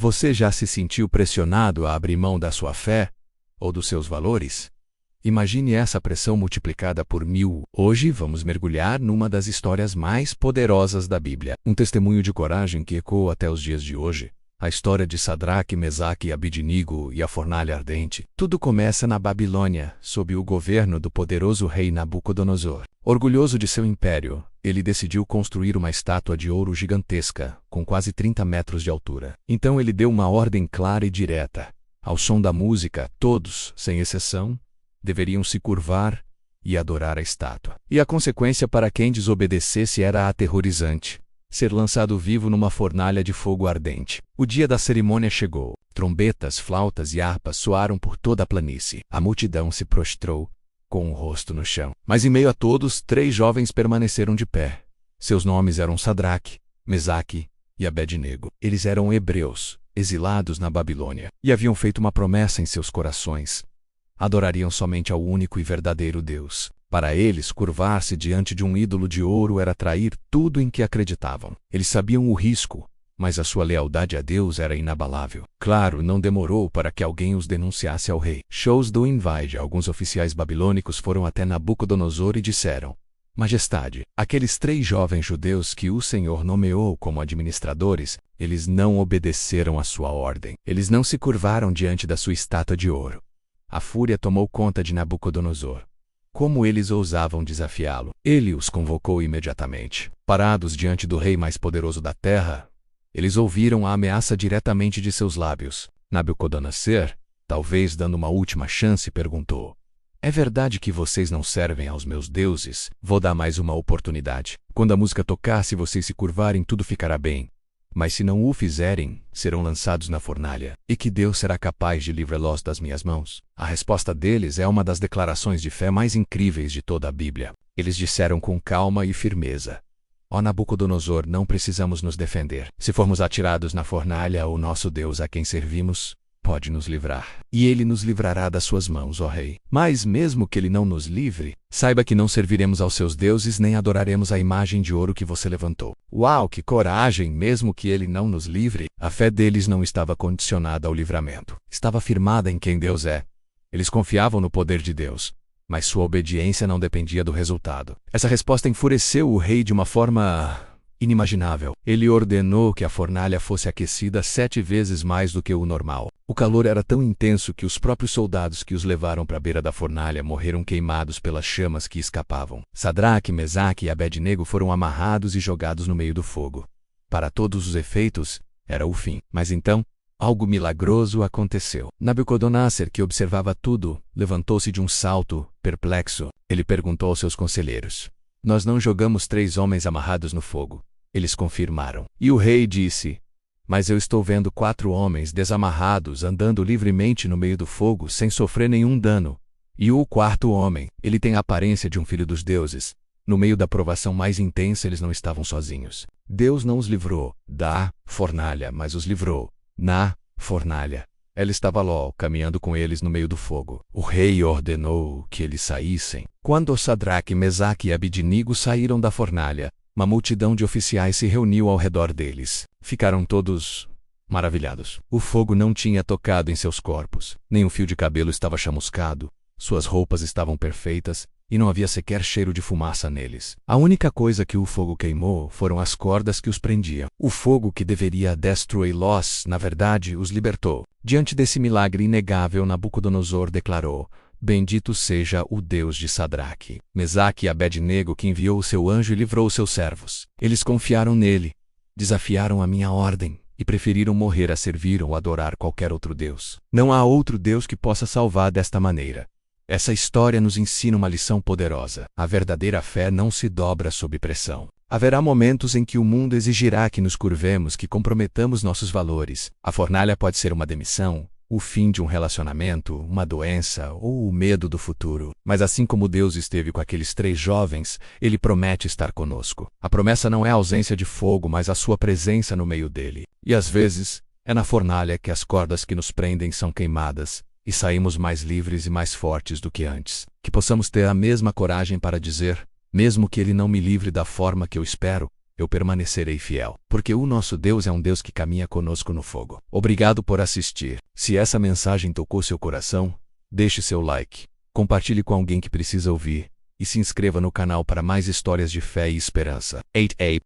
Você já se sentiu pressionado a abrir mão da sua fé ou dos seus valores? Imagine essa pressão multiplicada por 1000. Hoje vamos mergulhar numa das histórias mais poderosas da Bíblia. Um testemunho de coragem que ecoa até os dias de hoje. A história de Sadraque, Mesaque e Abidinigo e a fornalha ardente. Tudo começa na Babilônia, sob o governo do poderoso rei Nabucodonosor. Orgulhoso de seu império, ele decidiu construir uma estátua de ouro gigantesca, com quase 30 metros de altura. Então ele deu uma ordem clara e direta. Ao som da música, todos, sem exceção, deveriam se curvar e adorar a estátua. E a consequência para quem desobedecesse era aterrorizante: ser lançado vivo numa fornalha de fogo ardente. O dia da cerimônia chegou. Trombetas, flautas e harpas soaram por toda a planície. A multidão se prostrou, com o rosto no chão. Mas em meio a todos, 3 jovens permaneceram de pé. Seus nomes eram Sadraque, Mesaque e Abednego. Eles eram hebreus, exilados na Babilônia, e haviam feito uma promessa em seus corações: adorariam somente ao único e verdadeiro Deus. Para eles, curvar-se diante de um ídolo de ouro era trair tudo em que acreditavam. Eles sabiam o risco, mas a sua lealdade a Deus era inabalável. Claro, não demorou para que alguém os denunciasse ao rei. Shows do Invade. Alguns oficiais babilônicos foram até Nabucodonosor e disseram: Majestade, aqueles 3 jovens judeus que o Senhor nomeou como administradores, eles não obedeceram à sua ordem. Eles não se curvaram diante da sua estátua de ouro. A fúria tomou conta de Nabucodonosor. Como eles ousavam desafiá-lo? Ele os convocou imediatamente. Parados diante do rei mais poderoso da terra, eles ouviram a ameaça diretamente de seus lábios. Nabucodonosor, talvez dando uma última chance, perguntou: é verdade que vocês não servem aos meus deuses? Vou dar mais uma oportunidade. Quando a música tocar, se vocês se curvarem, tudo ficará bem. Mas se não o fizerem, serão lançados na fornalha. E que Deus será capaz de livrá-los das minhas mãos? A resposta deles é uma das declarações de fé mais incríveis de toda a Bíblia. Eles disseram com calma e firmeza: ó Nabucodonosor, não precisamos nos defender. Se formos atirados na fornalha, o nosso Deus a quem servimos pode nos livrar. E ele nos livrará das suas mãos, ó rei. Mas mesmo que ele não nos livre, saiba que não serviremos aos seus deuses nem adoraremos a imagem de ouro que você levantou. Uau, que coragem! Mesmo que ele não nos livre, a fé deles não estava condicionada ao livramento. Estava firmada em quem Deus é. Eles confiavam no poder de Deus, mas sua obediência não dependia do resultado. Essa resposta enfureceu o rei de uma forma inimaginável. Ele ordenou que a fornalha fosse aquecida 7 vezes mais do que o normal. O calor era tão intenso que os próprios soldados que os levaram para a beira da fornalha morreram queimados pelas chamas que escapavam. Sadraque, Mesaque e Abednego foram amarrados e jogados no meio do fogo. Para todos os efeitos, era o fim. Mas então, algo milagroso aconteceu. Nabucodonosor, que observava tudo, levantou-se de um salto, perplexo. Ele perguntou aos seus conselheiros: nós não jogamos 3 homens amarrados no fogo? Eles confirmaram. E o rei disse: mas eu estou vendo 4 homens desamarrados andando livremente no meio do fogo sem sofrer nenhum dano. E o 4º homem, ele tem a aparência de um filho dos deuses. No meio da provação mais intensa, eles não estavam sozinhos. Deus não os livrou da fornalha, mas os livrou na fornalha. Ela estava lá, caminhando com eles no meio do fogo. O rei ordenou que eles saíssem. Quando Sadraque, Mesaque e Abidinigo saíram da fornalha, uma multidão de oficiais se reuniu ao redor deles. Ficaram todos maravilhados. O fogo não tinha tocado em seus corpos, nem um fio de cabelo estava chamuscado, suas roupas estavam perfeitas e não havia sequer cheiro de fumaça neles. A única coisa que o fogo queimou foram as cordas que os prendiam. O fogo que deveria destruí-los, na verdade, os libertou. Diante desse milagre inegável, Nabucodonosor declarou: bendito seja o Deus de Sadraque, Mesaque e Abednego, que enviou o seu anjo e livrou os seus servos. Eles confiaram nele, desafiaram a minha ordem e preferiram morrer a servir ou adorar qualquer outro Deus. Não há outro Deus que possa salvar desta maneira. Essa história nos ensina uma lição poderosa. A verdadeira fé não se dobra sob pressão. Haverá momentos em que o mundo exigirá que nos curvemos, que comprometamos nossos valores. A fornalha pode ser uma demissão, o fim de um relacionamento, uma doença ou o medo do futuro. Mas assim como Deus esteve com aqueles 3 jovens, Ele promete estar conosco. A promessa não é a ausência de fogo, mas a sua presença no meio dele. E às vezes, é na fornalha que as cordas que nos prendem são queimadas e saímos mais livres e mais fortes do que antes. Que possamos ter a mesma coragem para dizer: mesmo que Ele não me livre da forma que eu espero, eu permanecerei fiel, porque o nosso Deus é um Deus que caminha conosco no fogo. Obrigado por assistir. Se essa mensagem tocou seu coração, deixe seu like, compartilhe com alguém que precisa ouvir, e se inscreva no canal para mais histórias de fé e esperança. 8A